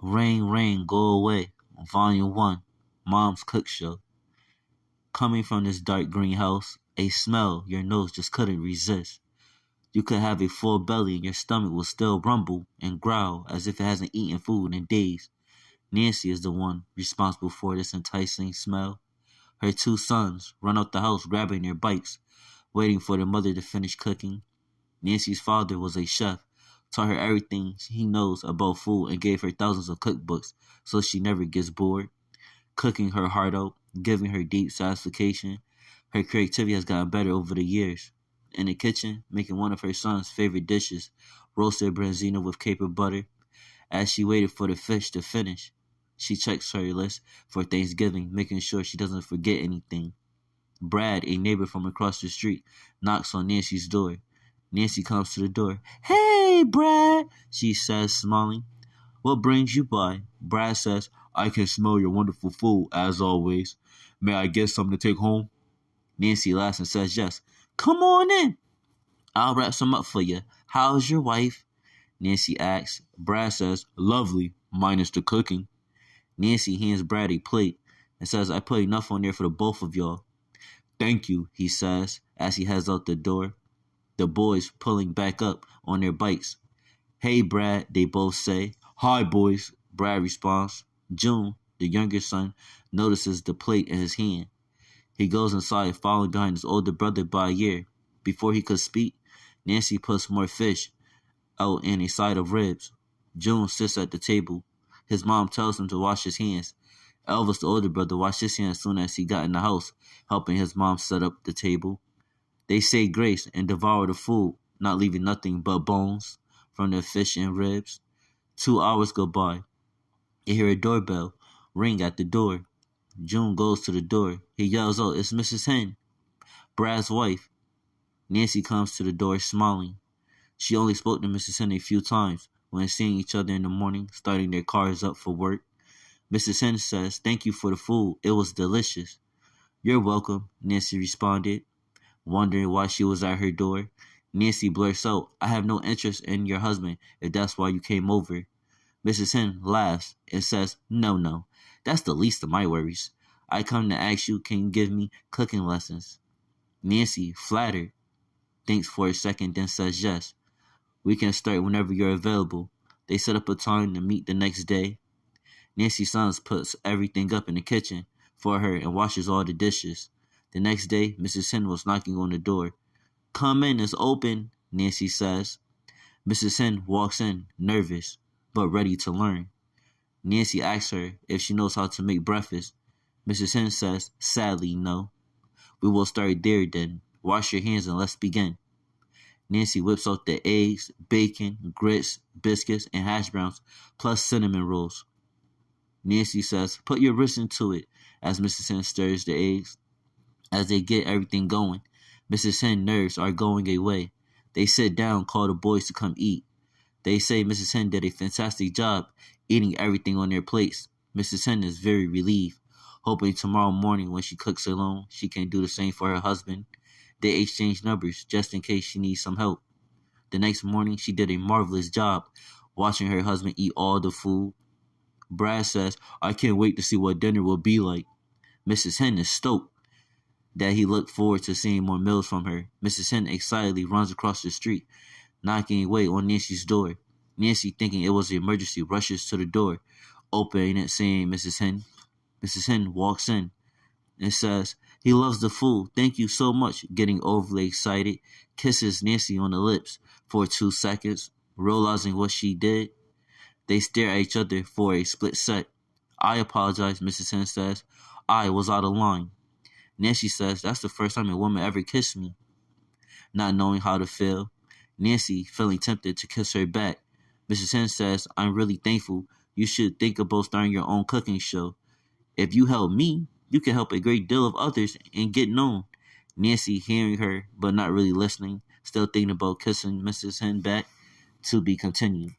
Rain, Rain, Go Away, Volume 1, Mom's Cook Show. Coming from this dark green house, a smell your nose just couldn't resist. You could have a full belly and your stomach will still rumble and growl as if it hasn't eaten food in days. Nancy is the one responsible for this enticing smell. Her two sons run out the house grabbing their bikes, waiting for their mother to finish cooking. Nancy's father was a chef, taught her everything he knows about food and gave her thousands of cookbooks so she never gets bored. Cooking her heart out, giving her deep satisfaction. Her creativity has gotten better over the years. In the kitchen, making one of her son's favorite dishes, roasted branzino with caper butter. As she waited for the fish to finish, she checks her list for Thanksgiving, making sure she doesn't forget anything. Brad, a neighbor from across the street, knocks on Nancy's door. Nancy comes to the door. "Hey, Brad," she says, smiling. "What brings you by?" Brad says, "I can smell your wonderful food, as always. May I get something to take home?" Nancy laughs and says yes. "Come on in. I'll wrap some up for you. How's your wife?" Nancy asks. Brad says, "Lovely, minus the cooking." Nancy hands Brad a plate and says, "I put enough on there for the both of y'all." "Thank you," he says as he heads out the door. The boys pulling back up on their bikes. "Hey, Brad," they both say. "Hi, boys," Brad responds. June, the younger son, notices the plate in his hand. He goes inside, following behind his older brother by a year. Before he could speak, Nancy puts more fish out and a side of ribs. June sits at the table. His mom tells him to wash his hands. Elvis, the older brother, washed his hands as soon as he got in the house, helping his mom set up the table. They say grace and devour the food, not leaving nothing but bones from the fish and ribs. 2 hours go by. They hear a doorbell ring at the door. June goes to the door. He yells out, "It's Mrs. Hen, Brad's wife." Nancy comes to the door smiling. She only spoke to Mrs. Hen a few times when seeing each other in the morning, starting their cars up for work. Mrs. Hen says, "Thank you for the food. It was delicious." "You're welcome," Nancy responded, wondering why she was at her door. Nancy blurts out, "I have no interest in your husband if that's why you came over." Mrs. Hen laughs and says, No, that's the least of my worries. I come to ask you, can you give me cooking lessons?" Nancy, flattered, thinks for a second, then says yes. "We can start whenever you're available." They set up a time to meet the next day. Nancy's son puts everything up in the kitchen for her and washes all the dishes. The next day, Mrs. Hen was knocking on the door. "Come in, it's open," Nancy says. Mrs. Hen walks in, nervous, but ready to learn. Nancy asks her if she knows how to make breakfast. Mrs. Hen says, sadly, no. "We will start there then. Wash your hands and let's begin." Nancy whips out the eggs, bacon, grits, biscuits, and hash browns, plus cinnamon rolls. Nancy says, "Put your wrist into it," as Mrs. Hen stirs the eggs. As they get everything going, Mrs. Hen's nerves are going away. They sit down, call the boys to come eat. They say Mrs. Hen did a fantastic job eating everything on their plates. Mrs. Hen is very relieved, hoping tomorrow morning when she cooks alone, she can do the same for her husband. They exchange numbers just in case she needs some help. The next morning, she did a marvelous job watching her husband eat all the food. Brad says, "I can't wait to see what dinner will be like." Mrs. Hen is stoked that he looked forward to seeing more meals from her. Mrs. Hen excitedly runs across the street, knocking away on Nancy's door. Nancy, thinking it was an emergency, rushes to the door, opening it, saying, "Mrs. Hen." Mrs. Hen walks in and says, "He loves the food. Thank you so much." Getting overly excited, kisses Nancy on the lips for 2 seconds, realizing what she did. They stare at each other for a split sec. "I apologize," Mrs. Hen says. "I was out of line." Nancy says, "That's the first time a woman ever kissed me." Not knowing how to feel, Nancy feeling tempted to kiss her back. Mrs. Hen says, "I'm really thankful. You should think about starting your own cooking show. If you help me, you can help a great deal of others and get known." Nancy, hearing her but not really listening, still thinking about kissing Mrs. Hen back. To be continued.